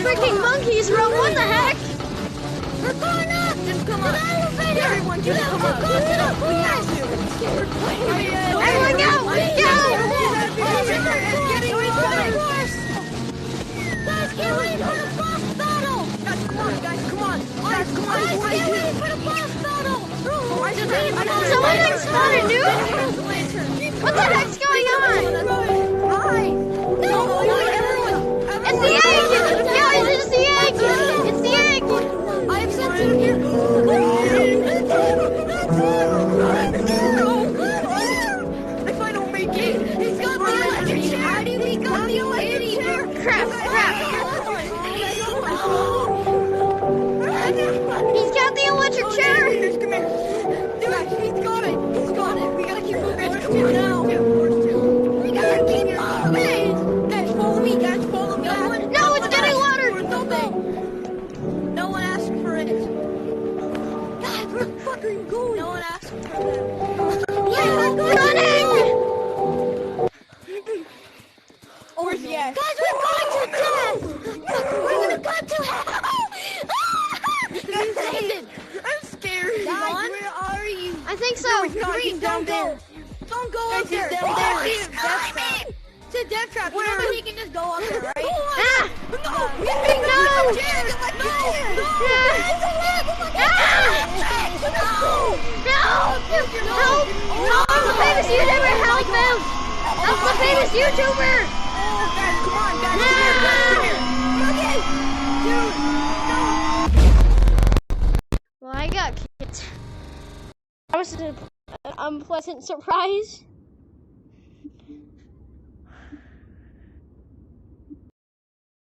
freaking monkeys, bro. What the heck? We're going up! Just come on. Everyone just come on. We have to. Everyone go! Go! Guys, get ready for the boss battle! Guys, come on, guys, come on! Guys, come on! Guys, get ready for the boss battle! Someone exploded, dude! What the heck's going on? No, everyone! It's the egg! Guys, it's the egg! It's the egg! I have censored here! If I don't make it, he's got the electric chair! How do we got the electric chair? Crap! He's got the electric chair! Come here. Dude, he's got it! He's got it! We gotta keep moving now! We gotta keep moving! Guys, follow me, guys, follow me! No, it's getting louder! No one asked for it! Guys, we're fucking going! No one asked for that! Yeah, we're Running! Oh, yes! Guys, we're going to death! We're gonna go to hell! I'm scared! Guys, where are you? I think so. Green, don't go! Don't go up there! down there. It's a death trap! Where? We can just go up there, right? Ah! No! No! Help! No! I'm the famous YouTuber! Help him! I'm the famous YouTuber! Oh, guys, come on, guys! Come here! Dude, no! Well, I got kicked. That was an unpleasant surprise.